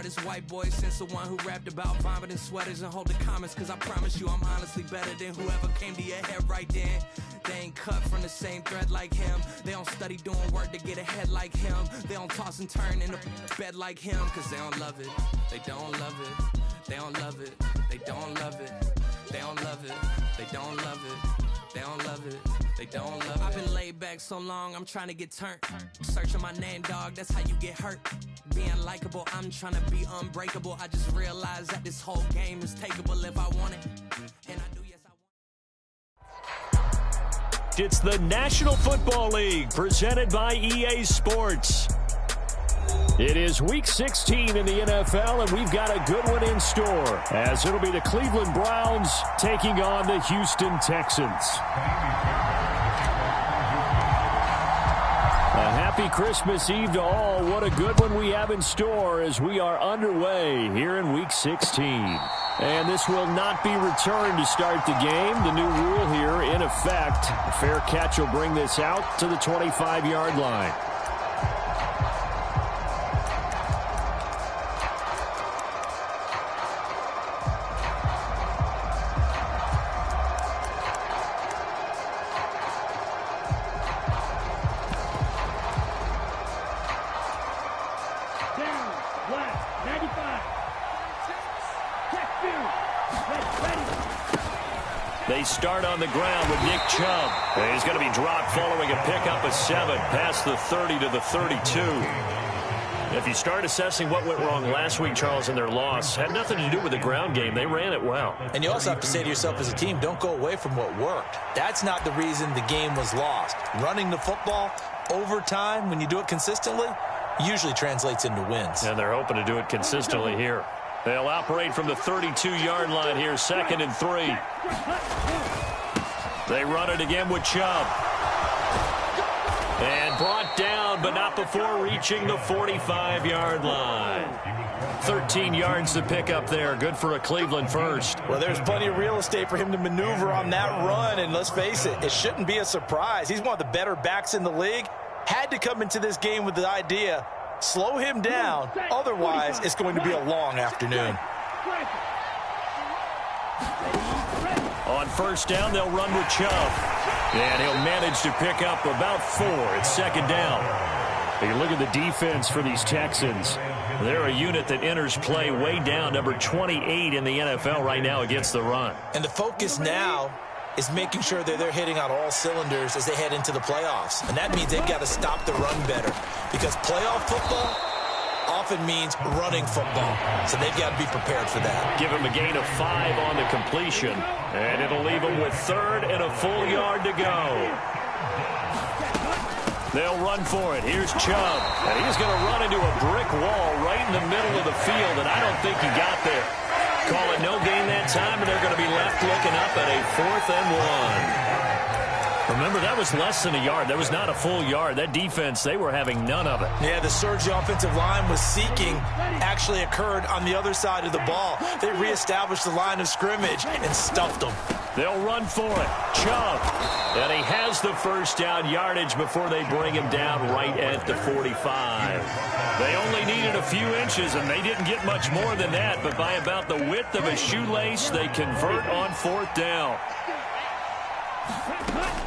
hottest white boy since the one who rapped about vomiting sweaters and hold the comments, cause I promise you I'm honestly better than whoever came to your head right then. They ain't cut from the same thread like him. They don't study doing work to get ahead like him. They don't toss and turn in the bed like him, cause they don't love it. They don't love it. They don't love it. They don't love it. They don't love it. They don't love it. They don't love it. They don't love it. I've been laid back so long, I'm trying to get turned. Searching my name, dog, that's how you get hurt. Being likable, I'm trying to be unbreakable. I just realized that this whole game is takeable if I want it. And I do, yes, I want it. It's the National Football League presented by EA Sports. It is Week 16 in the NFL, and we've got a good one in store, as it'll be the Cleveland Browns taking on the Houston Texans. A happy Christmas Eve to all. What a good one we have in store as we are underway here in Week 16. And this will not be returned to start the game. The new rule here in effect. A fair catch will bring this out to the 25-yard line. They start on the ground with Nick Chubb. And he's going to be dropped following a pickup of 7 past the 30 to the 32. If you start assessing what went wrong last week, Charles, in their loss, had nothing to do with the ground game. They ran it well. And you also have to say to yourself as a team, don't go away from what worked. That's not the reason the game was lost. Running the football over time, when you do it consistently, usually translates into wins. And they're hoping to do it consistently here. They'll operate from the 32-yard line here, 2nd and 3. They run it again with Chubb. And brought down, but not before reaching the 45-yard line. 13 yards to pick up there. Good for a Cleveland first. Well, there's plenty of real estate for him to maneuver on that run. And let's face it, it shouldn't be a surprise. He's one of the better backs in the league. Had to come into this game with the idea, slow him down. Otherwise, it's going to be a long afternoon. On first down, they'll run with Chubb. And he'll manage to pick up about 4. It's 2nd down. You look at the defense for these Texans. They're a unit that enters play way down, number 28 in the NFL right now against the run. And the focus now is making sure that they're hitting on all cylinders as they head into the playoffs. And that means they've got to stop the run better, because playoff football often means running football. So they've got to be prepared for that. Give him a gain of 5 on the completion, and it'll leave him with 3rd and a full yard to go. They'll run for it. Here's Chubb, and he's going to run into a brick wall right in the middle of the field, and I don't think he got there. Call it no gain that time, and they're going to be left looking up at a 4th and 1. Remember, that was less than a yard. That was not a full yard. That defense, they were having none of it. Yeah, the surge the offensive line was seeking actually occurred on the other side of the ball. They reestablished the line of scrimmage and stuffed them. They'll run for it. Chubb. And he has the first down yardage before they bring him down right at the 45. They only needed a few inches, and they didn't get much more than that. But by about the width of a shoelace, they convert on 4th down.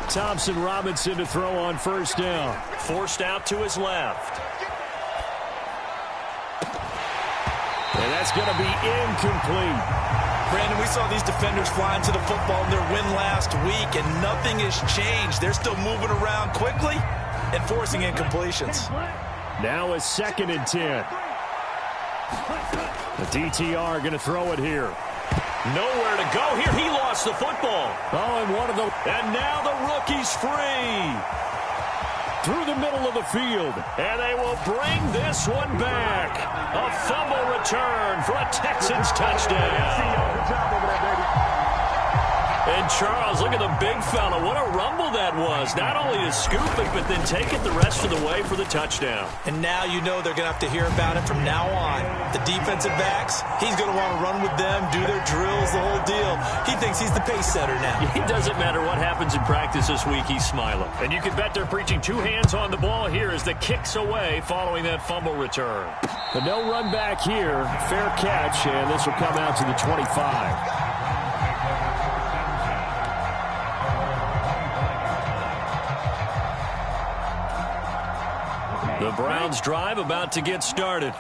Thompson Robinson to throw on first down. Forced out to his left. And that's going to be incomplete. Brandon, we saw these defenders flying to the football in their win last week, and nothing has changed. They're still moving around quickly and forcing incompletions. Now a 2nd and 10. The DTR going to throw it here. Nowhere to go here. He lost the football. Oh, and now the rookie's free. Through the middle of the field. And they will bring this one back. A fumble return for a Texans touchdown. And Charles, look at the big fella. What a rumble that was. Not only to scoop it, but then take it the rest of the way for the touchdown. And now you know they're going to have to hear about it from now on. The defensive backs, he's going to want to run with them, do their drills, the whole deal. He thinks he's the pace setter now. It doesn't matter what happens in practice this week, he's smiling. And you can bet they're preaching two hands on the ball here as the kick's away following that fumble return. But no run back here. Fair catch, and this will come out to the 25. The Browns drive about to get started.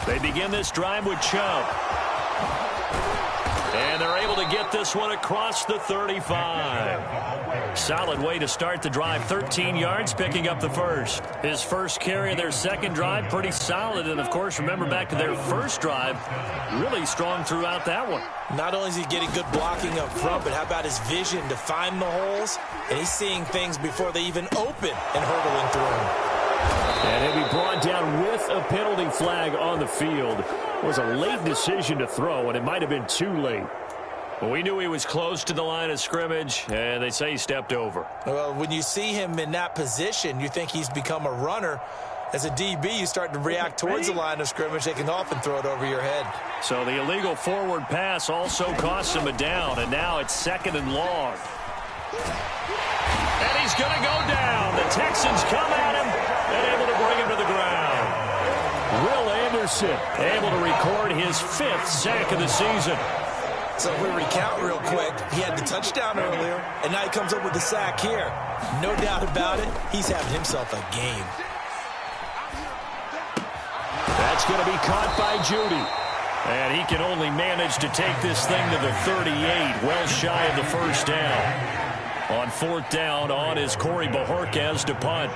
They begin this drive with Chubb. And they're able to get this one across the 35. Solid way to start the drive. 13 yards, picking up the first. His first carry of their second drive, pretty solid. And, of course, remember back to their first drive, really strong throughout that one. Not only is he getting good blocking up front, but how about his vision to find the holes? And he's seeing things before they even open and hurdling through them. And he'll be brought down with a penalty flag on the field. It was a late decision to throw, and it might have been too late. Well, we knew he was close to the line of scrimmage, and they say he stepped over. Well, when you see him in that position, you think he's become a runner. As a DB, you start to react towards the line of scrimmage. They can often throw it over your head. So the illegal forward pass also cost him a down, and now it's 2nd and long. And he's going to go down. The Texans come at him and able to bring him to the ground. Will Anderson able to record his 5th sack of the season. So if we recount real quick, he had the touchdown earlier, and now he comes up with the sack here. No doubt about it, he's having himself a game. That's going to be caught by Judy. And he can only manage to take this thing to the 38, well shy of the first down. On 4th down, on is Corey Bojorquez to punt.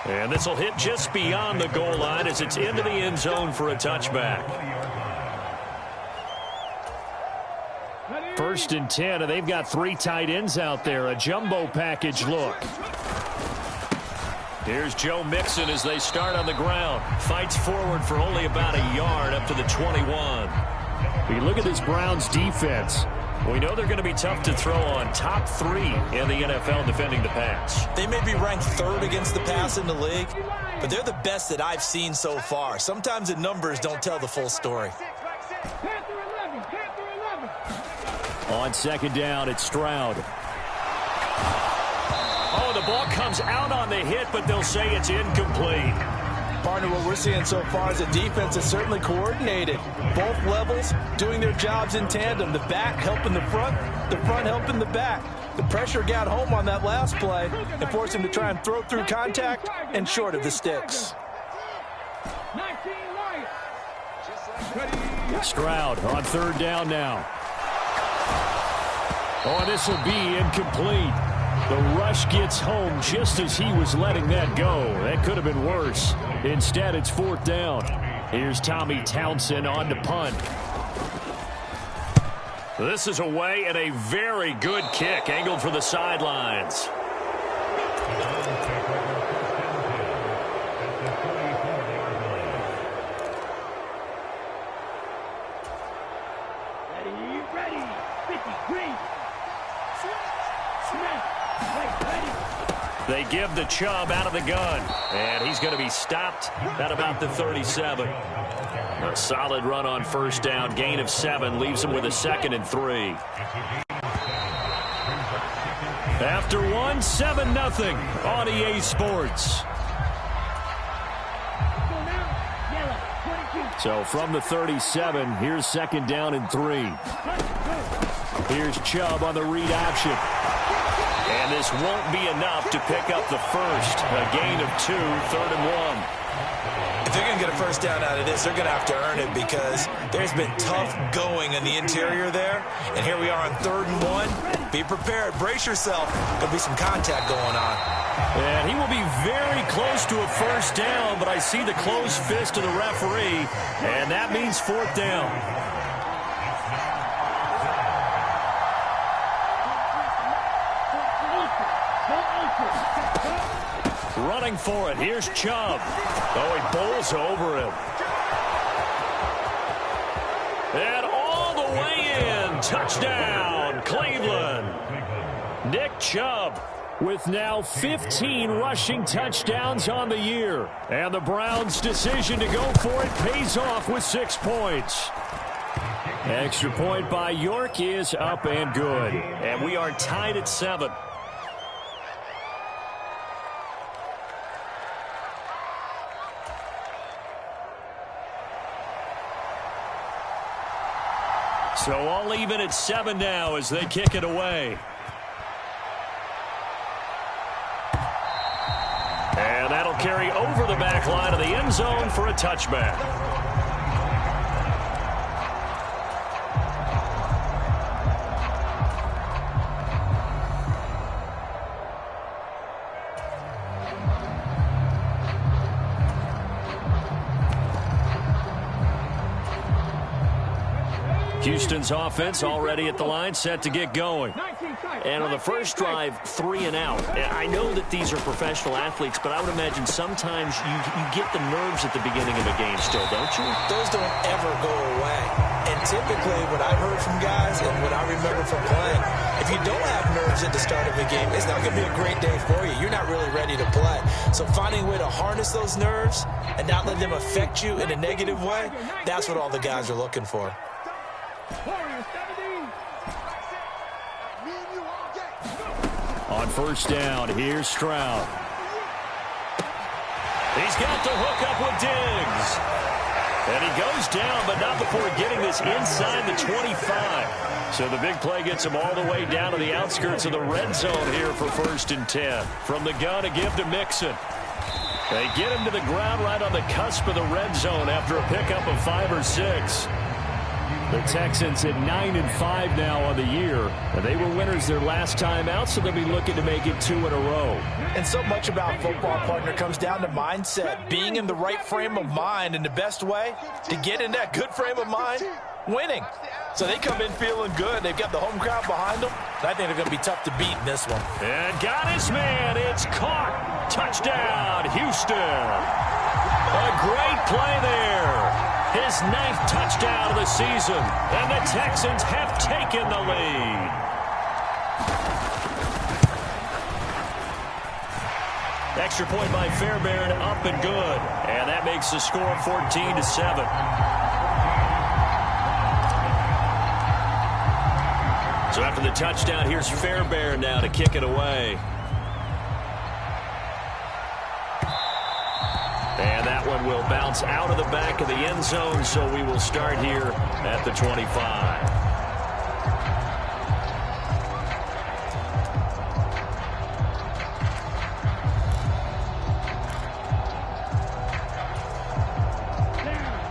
And this will hit just beyond the goal line as it's into the end zone for a touchback. 1st and 10, and they've got 3 tight ends out there. A jumbo package look. Here's Joe Mixon as they start on the ground. Fights forward for only about a yard up to the 21. We look at this Browns defense. We know they're going to be tough to throw on. Top 3 in the NFL defending the pass. They may be ranked 3rd against the pass in the league, but they're the best that I've seen so far. Sometimes the numbers don't tell the full story. On 2nd down, it's Stroud. Oh, the ball comes out on the hit, but they'll say it's incomplete. Partner, what we're seeing so far is a defense that's certainly coordinated. Both levels doing their jobs in tandem. The back helping the front helping the back. The pressure got home on that last play and forced him to try and throw through contact and short of the sticks. Stroud on 3rd down now. Oh, this will be incomplete. The rush gets home just as he was letting that go. That could have been worse. Instead, it's 4th down. Here's Tommy Townsend on to punt. This is away and a very good kick angled for the sidelines. They give the Chubb out of the gun, and he's going to be stopped at about the 37. A solid run on 1st down, gain of 7, leaves him with a 2nd and 3. After 1, 7-0 on EA Sports. So from the 37, here's 2nd down and 3. Here's Chubb on the read option. And this won't be enough to pick up the first. A gain of 2, 3rd and 1. If they're going to get a first down out of this, they're going to have to earn it because there's been tough going in the interior there. And here we are on 3rd and 1. Be prepared. Brace yourself. There'll be some contact going on. And he will be very close to a first down, but I see the closed fist of the referee, and that means 4th down. running for it. Here's Chubb. Oh, he bowls over him. And all the way in. Touchdown, Cleveland. Nick Chubb with now 15 rushing touchdowns on the year. And the Browns' decision to go for it pays off with 6 points. Extra point by York is up and good. And we are tied at 7. So all even at 7 now as they kick it away. And that'll carry over the back line of the end zone for a touchback. Houston's offense already at the line, set to get going. And on the first drive, 3 and out. I know that these are professional athletes, but I would imagine sometimes you get the nerves at the beginning of a game still, don't you? Those don't ever go away. And typically what I've heard from guys and what I remember from playing, if you don't have nerves at the start of a game, it's not going to be a great day for you. You're not really ready to play. So finding a way to harness those nerves and not let them affect you in a negative way, that's what all the guys are looking for. On first down, here's Stroud. He's got the hook up with Diggs. And he goes down, but not before getting this inside the 25. So the big play gets him all the way down to the outskirts of the red zone here for 1st and 10. From the gun, a give to Mixon. They get him to the ground right on the cusp of the red zone after a pickup of 5 or 6. The Texans at 9-5 now on the year. They were winners their last time out, so they'll be looking to make it 2 in a row. And so much about football, partner, comes down to mindset. Being in the right frame of mind, and the best way to get in that good frame of mind, winning. So they come in feeling good. They've got the home crowd behind them. I think they're going to be tough to beat in this one. And got his man. It's caught. Touchdown, Houston. A great play there. His 9th touchdown of the season, and the Texans have taken the lead. Extra point by Fairbairn, up and good, and that makes the score 14-7. So after the touchdown, here's Fairbairn now to kick it away. And that one will bounce out of the back of the end zone, so we will start here at the 25.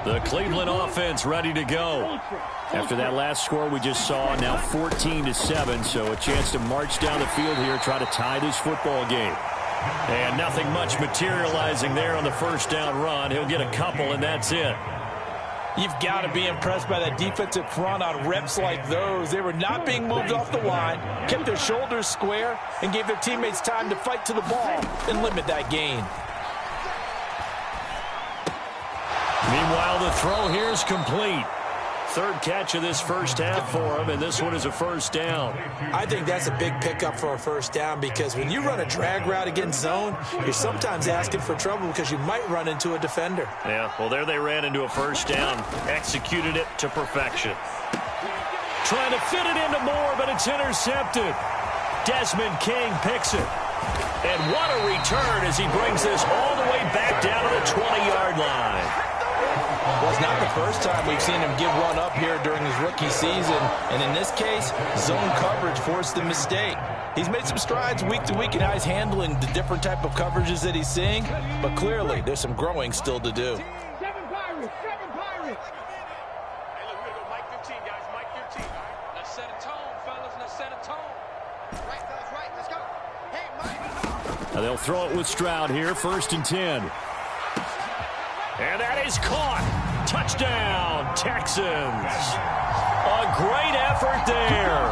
The Cleveland offense ready to go. After that last score we just saw, now 14-7, so a chance to march down the field here, try to tie this football game. And nothing much materializing there on the first down run. He'll get a couple, and that's it. You've got to be impressed by that defensive front on reps like those. They were not being moved off the line, kept their shoulders square, and gave their teammates time to fight to the ball and limit that gain. Meanwhile, the throw here is complete. 3rd catch of this first half for him, and this one is a first down. I think that's a big pickup for a first down, because when you run a drag route against zone, you're sometimes asking for trouble because you might run into a defender. Yeah, well, there they ran into a first down, executed it to perfection. Trying to fit it into Moore, but it's intercepted. Desmond King picks it. And what a return as he brings this all the way back down to the 20-yard line. Well, it's not the first time we've seen him give one up here during his rookie season. And in this case, zone coverage forced the mistake. He's made some strides week to week in how he's handling the different type of coverages that he's seeing. But clearly, there's some growing still to do. 7 Pirates. Hey, look, we're going to go Mike 15, guys. Mike 15, all right? Let's set a tone, fellas. Let's set a tone. Right, fellas, right. Let's go. Hey, Mike. Now they'll throw it with Stroud here, 1st and 10. And that is caught. Touchdown, Texans. A great effort there.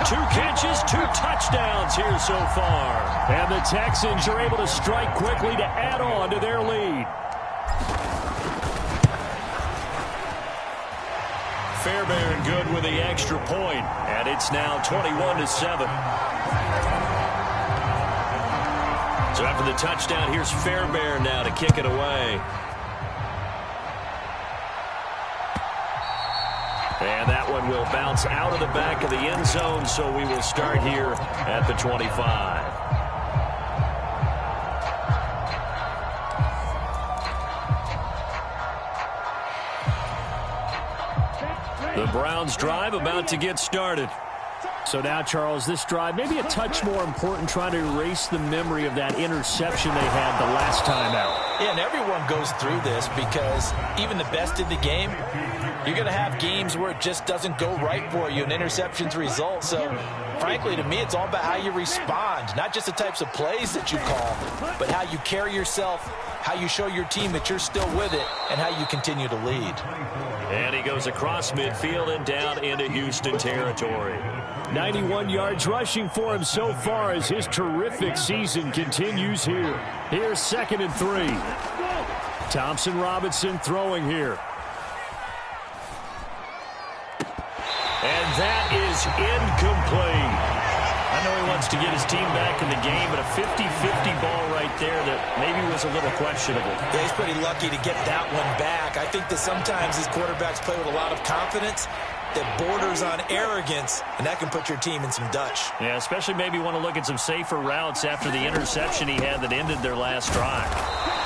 2 catches, 2 touchdowns here so far. And the Texans are able to strike quickly to add on to their lead. Fairbairn good with the extra point, and it's now 21-7. So after the touchdown, here's Fairbairn now to kick it away. And that one will bounce out of the back of the end zone, so we will start here at the 25. The Browns drive about to get started. So now, Charles, this drive maybe a touch more important, trying to erase the memory of that interception they had the last time out. Yeah, and everyone goes through this because even the best in the game, you're going to have games where it just doesn't go right for you and interceptions result. So, frankly, to me, it's all about how you respond, not just the types of plays that you call, but how you carry yourself, how you show your team that you're still with it, and how you continue to lead. And he goes across midfield and down into Houston territory. 91 yards rushing for him so far as his terrific season continues here. Here's 2nd and 3. Thompson Robinson throwing here. And that is incomplete. I know he wants to get his team back in the game, but a 50-50 ball right there that maybe was a little questionable. Yeah, he's pretty lucky to get that one back. I think that sometimes these quarterbacks play with a lot of confidence that borders on arrogance, and that can put your team in some Dutch. Yeah, especially maybe want to look at some safer routes after the interception he had that ended their last drive.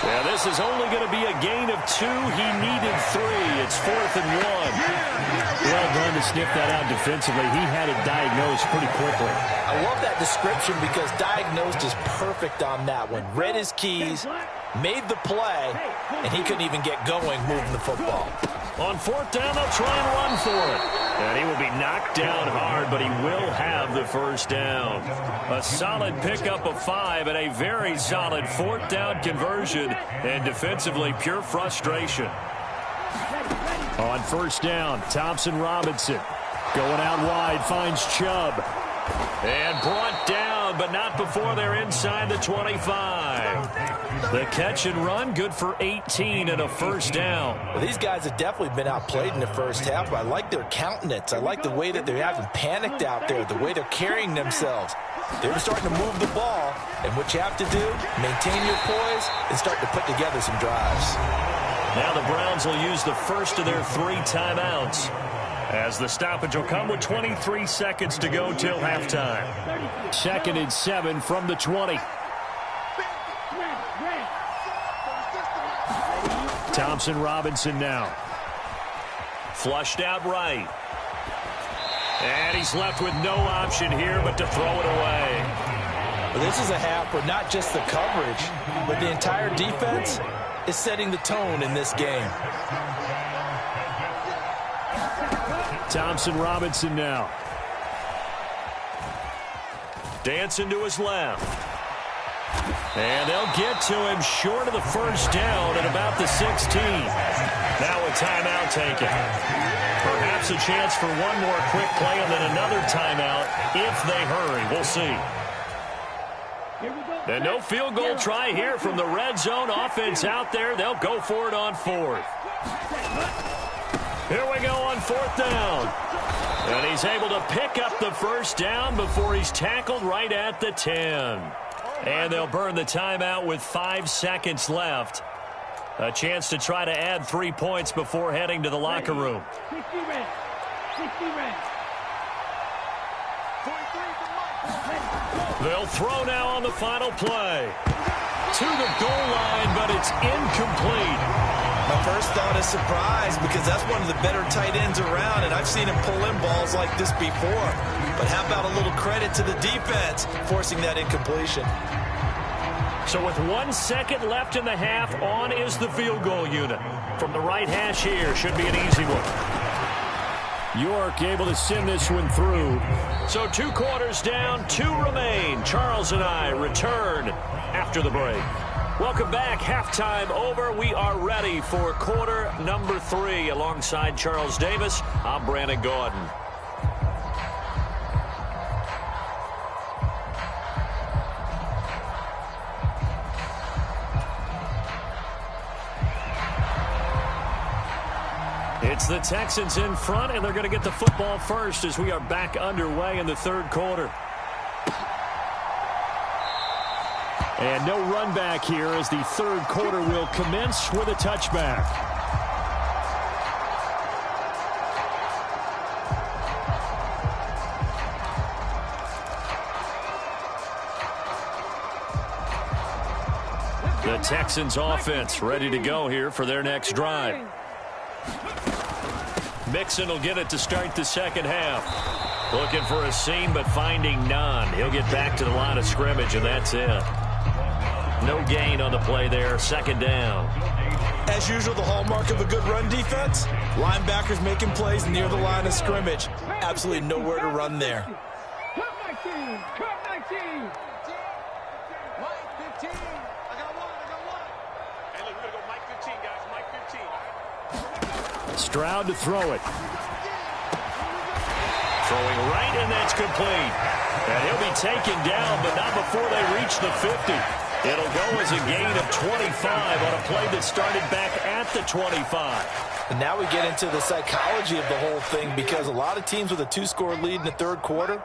Yeah, this is only going to be a gain of 2. He needed 3. It's 4th and 1. Well done to sniff that out defensively. He had it diagnosed pretty quickly. I love that description because diagnosed is perfect on that one. Read his keys, made the play, and he couldn't even get going moving the football. On 4th down, they'll try and run for it. And he will be knocked down hard, but he will have the first down. A solid pickup of 5 and a very solid 4th down conversion. And defensively, pure frustration. On 1st down, Thompson Robinson going out wide, finds Chubb. And brought down, but not before they're inside the 25. The catch and run, good for 18 and a first down. Well, these guys have definitely been outplayed in the first half, but I like their countenance. I like the way that they haven't panicked out there, the way they're carrying themselves. They're starting to move the ball, and what you have to do, maintain your poise and start to put together some drives. Now the Browns will use the first of their 3 timeouts, as the stoppage will come with 23 seconds to go till halftime. 2nd and 7 from the 20. Thompson Robinson now. Flushed out right. And he's left with no option here but to throw it away. Well, this is a half where not just the coverage, but the entire defense is setting the tone in this game. Thompson Robinson now. Dancing to his left. And they'll get to him short of the first down at about the 16. Now a timeout taken. Perhaps a chance for one more quick play and then another timeout if they hurry. We'll see. And no field goal try here from the red zone. Offense out there. They'll go for it on 4th. Here we go on 4th down. And he's able to pick up the first down before he's tackled right at the 10. And they'll burn the timeout with 5 seconds left. A chance to try to add 3 points before heading to the locker room. They'll throw now on the final play. To the goal line, but it's incomplete. My first thought is surprise because that's one of the better tight ends around, and I've seen him pull in balls like this before. But how about a little credit to the defense forcing that incompletion? So with 1 second left in the half, on is the field goal unit. From the right hash here, should be an easy one. York able to send this one through. So 2 quarters down, 2 remain. Charles and I return after the break. Welcome back. Halftime over. We are ready for quarter number 3. Alongside Charles Davis, I'm Brandon Gaudin. It's the Texans in front, and they're going to get the football first as we are back underway in the third quarter. And no run back here as the third quarter will commence with a touchback. The Texans offense ready to go here for their next drive. Mixon will get it to start the second half. Looking for a seam, but finding none. He'll get back to the line of scrimmage, and that's it. No gain on the play there. Second down. As usual, the hallmark of a good run defense, linebackers making plays near the line of scrimmage. Absolutely nowhere to run there. Cut 19! Cut 19! Mike 15! I got one. Hey, look, we're going to go Mike 15, guys. Mike 15. Stroud to throw it. Throwing right, and that's complete. And he'll be taken down, but not before they reach the 50. It'll go as a gain of 25 on a play that started back at the 25. And now we get into the psychology of the whole thing, because a lot of teams with a 2-score lead in the third quarter,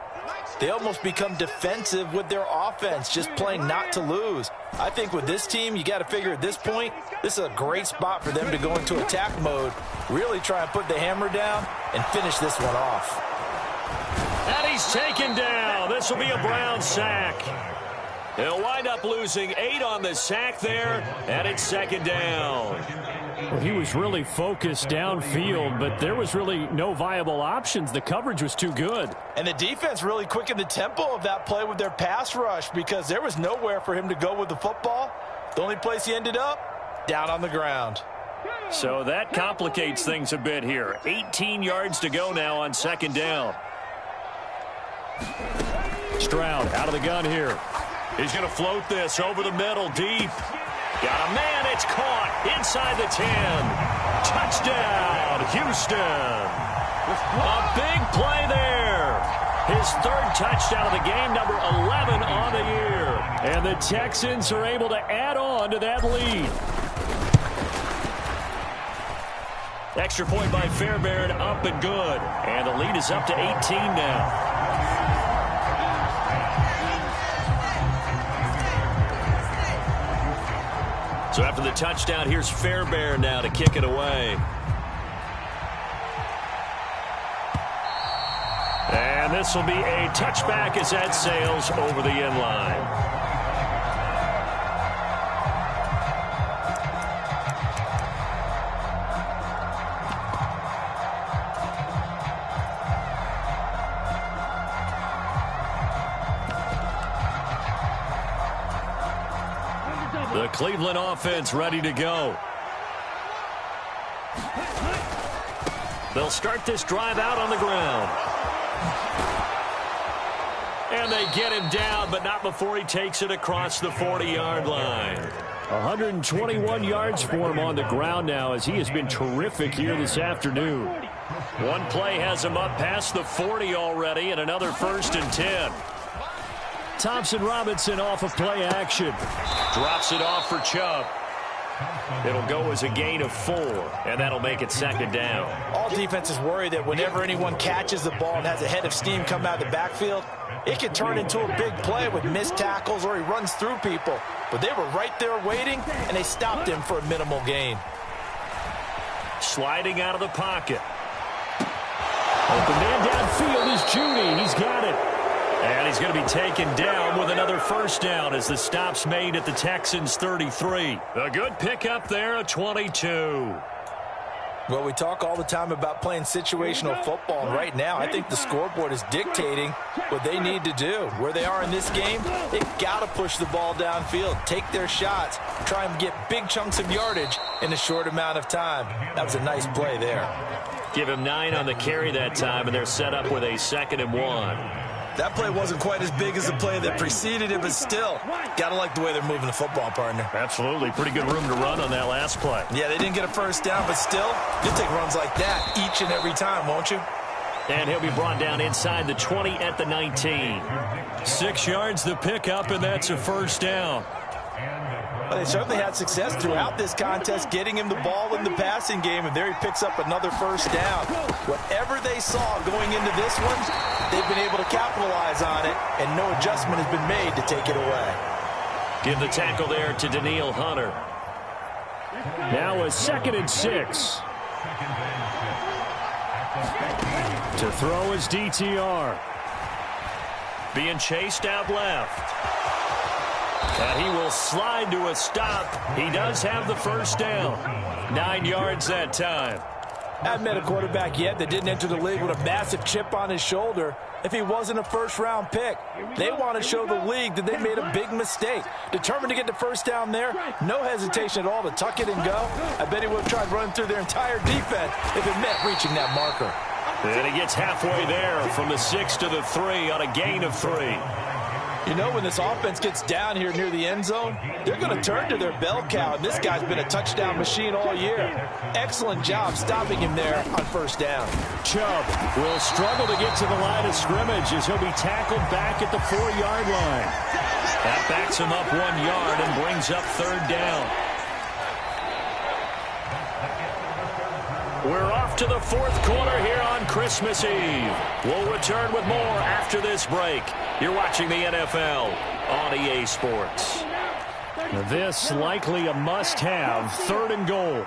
they almost become defensive with their offense, just playing not to lose. I think with this team, you got to figure at this point, this is a great spot for them to go into attack mode, really try and put the hammer down and finish this one off. And he's taken down. This will be a Brown sack. They'll wind up losing 8 on the sack there, and it's second down. Well, he was really focused downfield, but there was really no viable options. The coverage was too good. And the defense really quickened the tempo of that play with their pass rush, because there was nowhere for him to go with the football. The only place he ended up, down on the ground. So that complicates things a bit here. 18 yards to go now on second down. Stroud out of the gun here. He's going to float this over the middle, deep. Got a man, it's caught inside the 10. Touchdown, Houston. A big play there. His third touchdown of the game, number 11 on the year. And the Texans are able to add on to that lead. Extra point by Fairbairn, up and good. And the lead is up to 18 now. So after the touchdown, here's Fairbairn now to kick it away. And this will be a touchback as that sails over the end line. The Cleveland offense ready to go. They'll start this drive out on the ground. And they get him down, but not before he takes it across the 40-yard line. 121 yards for him on the ground now, as he has been terrific here this afternoon. One play has him up past the 40 already, and another 1st and 10. Thompson Robinson off of play action. Drops it off for Chubb. It'll go as a gain of 4, and that'll make it second down. All defenses worry that whenever anyone catches the ball and has a head of steam come out of the backfield, it can turn into a big play with missed tackles or he runs through people. But they were right there waiting, and they stopped him for a minimal gain. Sliding out of the pocket. Open man downfield is Judy. He's got it. And he's going to be taken down with another first down as the stop's made at the Texans' 33. A good pickup there, a 22. Well, we talk all the time about playing situational football, and right now I think the scoreboard is dictating what they need to do. Where they are in this game, they've got to push the ball downfield, take their shots, try and get big chunks of yardage in a short amount of time. That was a nice play there. Give him 9 on the carry that time, and they're set up with a 2nd and 1. That play wasn't quite as big as the play that preceded it, but still, got to like the way they're moving the football, partner. Absolutely. Pretty good room to run on that last play. Yeah, they didn't get a first down, but still, you'll take runs like that each and every time, won't you? And he'll be brought down inside the 20 at the 19. 6 yards the pickup, and that's a first down. Well, they certainly had success throughout this contest, getting him the ball in the passing game, and there he picks up another first down. Whatever they saw going into this one, they've been able to capitalize on it, and no adjustment has been made to take it away. Give the tackle there to Daniil Hunter. Now a 2nd and 6. To throw is DTR. Being chased out left. And he will slide to a stop. He does have the first down. 9 yards that time. I haven't met a quarterback yet that didn't enter the league with a massive chip on his shoulder if he wasn't a first-round pick. They want to show the league that they made a big mistake. Determined to get the first down there, no hesitation at all to tuck it and go. I bet he would have tried running through their entire defense if it meant reaching that marker. And he gets halfway there from the 6 to the 3 on a gain of 3. You know, when this offense gets down here near the end zone, they're going to turn to their bell cow, and this guy's been a touchdown machine all year. Excellent job stopping him there on first down. Chubb will struggle to get to the line of scrimmage as he'll be tackled back at the 4-yard line. That backs him up 1 yard and brings up 3rd down. We're off to the 4th quarter here on Christmas Eve. We'll return with more after this break. You're watching the NFL on EA Sports. This likely a must-have. 3rd and goal.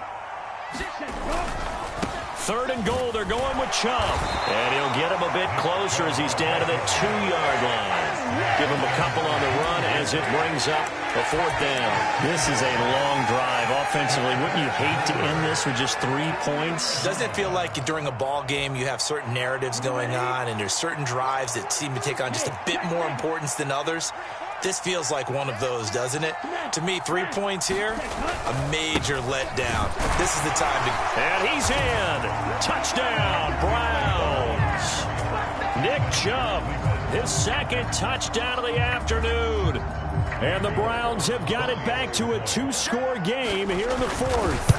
3rd and goal. They're going with Chubb. And he'll get him a bit closer as he's down to the 2-yard line. Give him a couple on the run as it brings up a 4th down. This is a long drive offensively. Wouldn't you hate to end this with just 3 points? Doesn't it feel like during a ball game you have certain narratives going on and there's certain drives that seem to take on just a bit more importance than others? This feels like one of those, doesn't it? To me, 3 points here, a major letdown. This is the time to... And he's in. Touchdown, Browns. Nick Chubb, his 2nd touchdown of the afternoon. And the Browns have got it back to a 2-score game here in the 4th.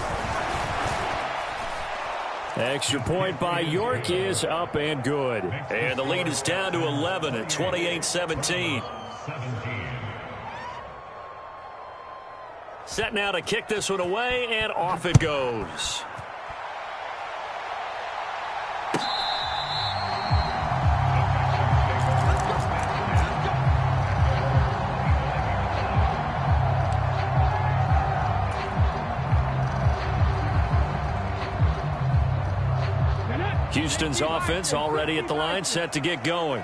Extra point by York is up and good. And the lead is down to 11 at 28-17. Set now to kick this one away, and off it goes. Houston's offense already at the line, set to get going.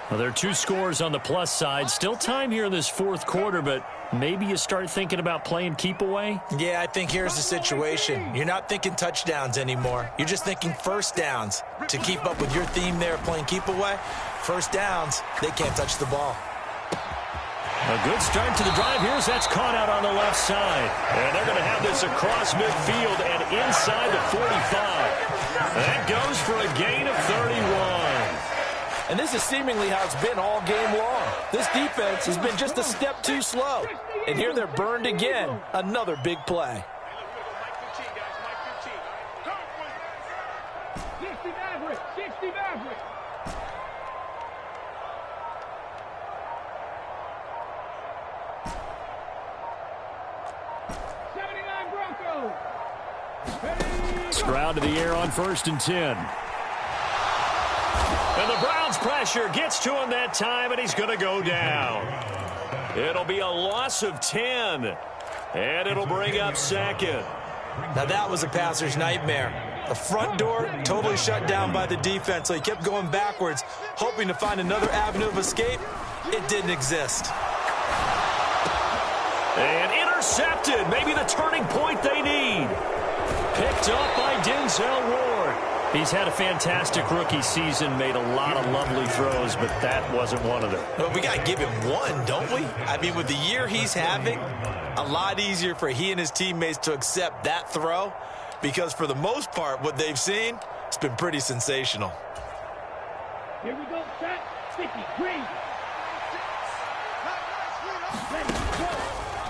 Well, there are 2 scores on the plus side. Still time here in this 4th quarter, but maybe you start thinking about playing keep away? Yeah, I think here's the situation. You're not thinking touchdowns anymore. You're just thinking first downs. To keep up with your theme there, playing keep away, first downs, they can't touch the ball. A good start to the drive. Here's that's caught out on the left side. And they're going to have this across midfield and inside the 45. That goes for a gain of 31. And this is seemingly how it's been all game long. This defense has been just a step too slow. And here they're burned again. Another big play. 60 Maverick, 60 Maverick. Stroud to the air on 1st and 10. And the Browns pressure gets to him that time, and he's going to go down. It'll be a loss of 10, and it'll bring up 2nd. Now that was a passer's nightmare. The front door totally shut down by the defense, so he kept going backwards, hoping to find another avenue of escape. It didn't exist. And intercepted, maybe the turning point they need. Picked up by Denzel Ward. He's had a fantastic rookie season, made a lot of lovely throws, but that wasn't one of them. Well, we got to give him one, don't we? I mean, with the year he's having, a lot easier for he and his teammates to accept that throw, because for the most part, what they've seen, it's been pretty sensational. Here we go, set, sticky, green.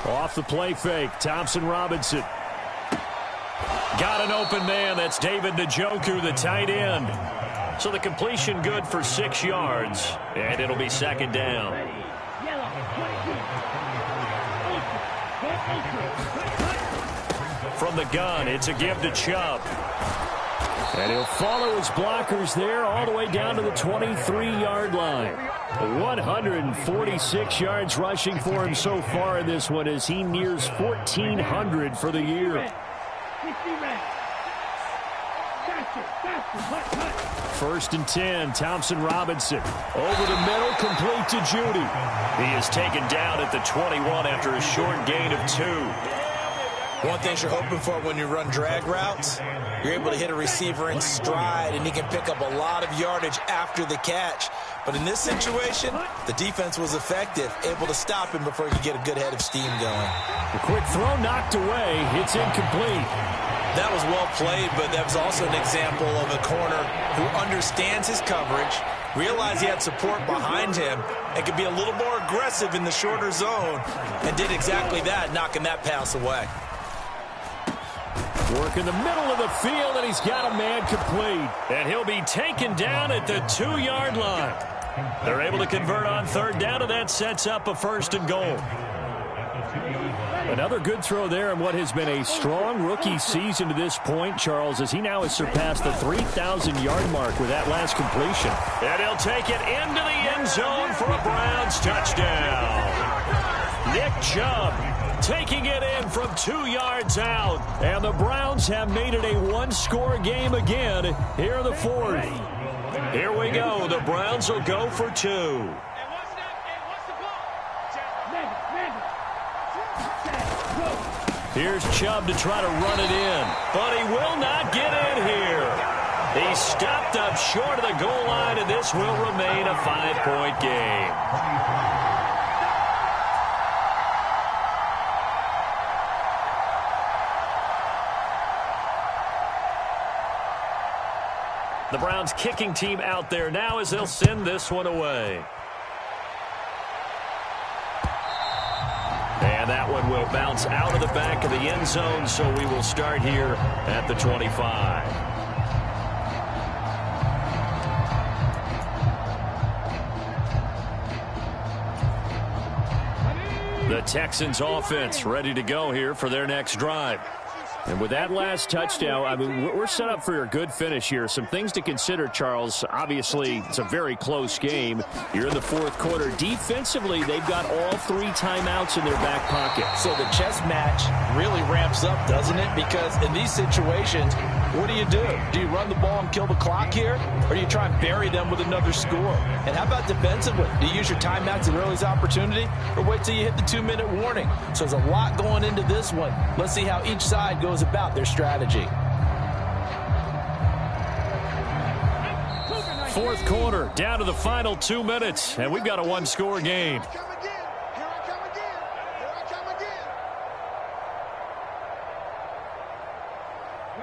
Off the play fake, Thompson Robinson. Got an open man. That's David Njoku, the tight end. So the completion good for 6 yards, and it'll be 2nd down. From the gun, it's a give to Chubb. And he'll follow his blockers there all the way down to the 23-yard line. 146 yards rushing for him so far in this one as he nears 1,400 for the year. First and 10, Thompson Robinson. Over the middle, complete to Judy. He is taken down at the 21 after a short gain of 2. One thing you're hoping for when you run drag routes, you're able to hit a receiver in stride, and he can pick up a lot of yardage after the catch. But in this situation, the defense was effective, able to stop him before he could get a good head of steam going. A quick throw knocked away. It's incomplete. That was well played, but that was also an example of a corner who understands his coverage, realized he had support behind him, and could be a little more aggressive in the shorter zone, and did exactly that, knocking that pass away. Work in the middle of the field, and he's got a man complete. And he'll be taken down at the 2-yard line. They're able to convert on third down, and that sets up a first and goal. Another good throw there in what has been a strong rookie season to this point, Charles, as he now has surpassed the 3,000-yard mark with that last completion. And he'll take it into the end zone for a Browns touchdown. Nick Chubb taking it in from 2 yards out. And the Browns have made it a one-score game again here in the fourth. Here we go. The Browns will go for 2. Here's Chubb to try to run it in, but he will not get in here. He stopped up short of the goal line, and this will remain a 5-point game. The Browns kicking team out there now as they'll send this one away. And that one will bounce out of the back of the end zone, so we will start here at the 25. The Texans offense ready to go here for their next drive. And with that last touchdown, I mean, we're set up for a good finish here. Some things to consider, Charles. Obviously, it's a very close game. You're in the fourth quarter. Defensively, they've got all 3 timeouts in their back pocket. So the chess match really ramps up, doesn't it? Because in these situations, what do? Do you run the ball and kill the clock here? Or do you try and bury them with another score? And how about defensively? Do you use your timeouts at early's opportunity? Or wait till you hit the 2-minute warning? So there's a lot going into this one. Let's see how each side goes about their strategy. Fourth quarter, down to the final 2 minutes, and we've got a one-score game.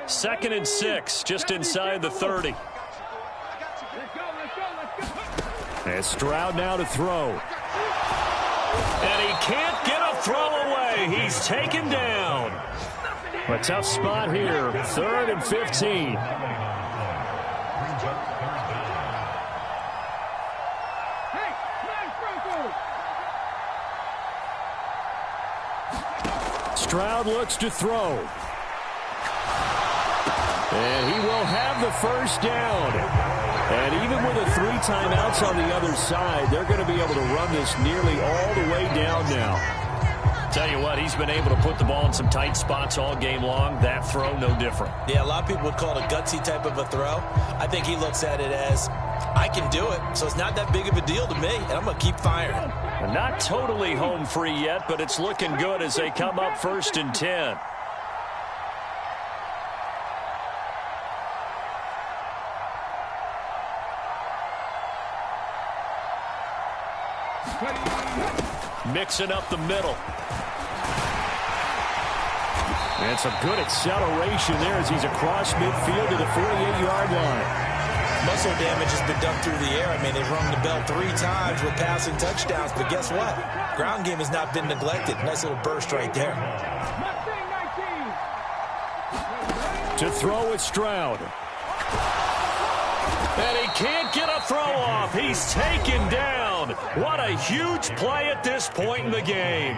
Second and 6, just inside the 30. And Stroud now to throw. And he can't get a throw away. He's taken down. A tough spot here, 3rd and 15. Stroud looks to throw. And he will have the first down. And even with the 3 timeouts on the other side, they're going to be able to run this nearly all the way down now. Tell you what, he's been able to put the ball in some tight spots all game long. That throw, no different. Yeah, a lot of people would call it a gutsy type of a throw. I think he looks at it as, I can do it, so it's not that big of a deal to me, and I'm going to keep firing. Not totally home free yet, but it's looking good as they come up 1st and 10. Mixing up the middle. And some good acceleration there as he's across midfield to the 48-yard line. Muscle damage has been done through the air. I mean, they've rung the bell 3 times with passing touchdowns, but guess what? Ground game has not been neglected. Nice little burst right there. To throw with Stroud. And he can't get a throw off. He's taken down. What a huge play at this point in the game.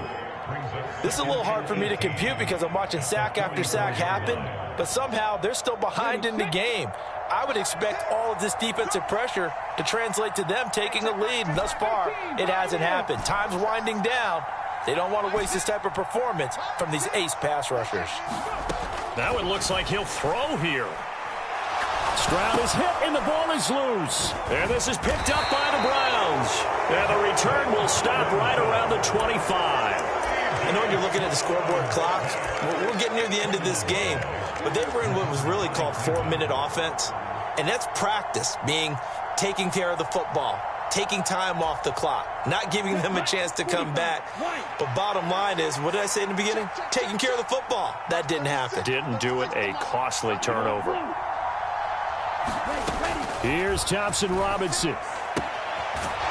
This is a little hard for me to compute because I'm watching sack after sack happen, but somehow they're still behind in the game. I would expect all of this defensive pressure to translate to them taking a lead, and thus far, it hasn't happened. Time's winding down. They don't want to waste this type of performance from these ace pass rushers. That one looks like he'll throw here. Stroud is hit, and the ball is loose. And this is picked up by the Browns. And the return will stop right around the 25. I know when you're looking at the scoreboard clock, we're getting near the end of this game, but they were in what was really called 4-minute offense, and that's practice, meaning taking care of the football, taking time off the clock, not giving them a chance to come back. But bottom line is, what did I say in the beginning? Taking care of the football. That didn't happen. Didn't do it. A costly turnover. Here's Thompson Robinson.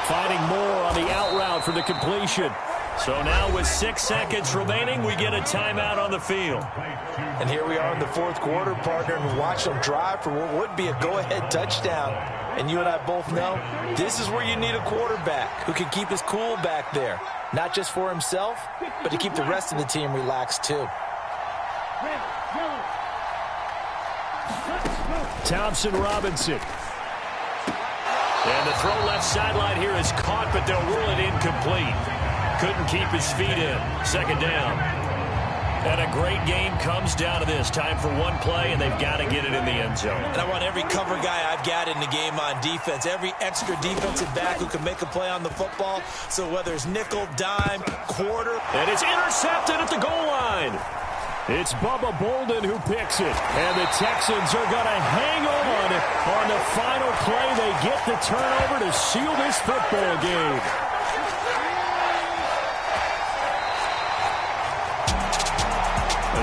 Fighting more on the out route for the completion. So now with 6 seconds remaining, we get a timeout on the field. And here we are in the fourth quarter, partner, and watch them drive for what would be a go-ahead touchdown. And you and I both know this is where you need a quarterback who can keep his cool back there. Not just for himself, but to keep the rest of the team relaxed too. Thompson Robinson. And the throw left sideline here is caught, but they'll rule it incomplete. Couldn't keep his feet in. Second down. And a great game comes down to this. Time for one play, and they've got to get it in the end zone. And I want every cover guy I've got in the game on defense, every extra defensive back who can make a play on the football. So whether it's nickel, dime, quarter. And it's intercepted at the goal line. It's Bubba Bolden who picks it. And the Texans are going to hang on the final play. They get the turnover to seal this football game.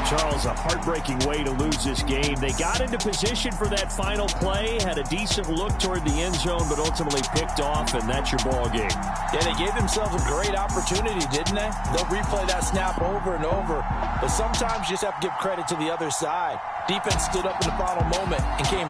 Charles, a heartbreaking way to lose this game. They got into position for that final play, had a decent look toward the end zone, but ultimately picked off, and that's your ball game. Yeah, they gave themselves a great opportunity, didn't they? They'll replay that snap over and over, but sometimes you just have to give credit to the other side. Defense stood up in the final moment and came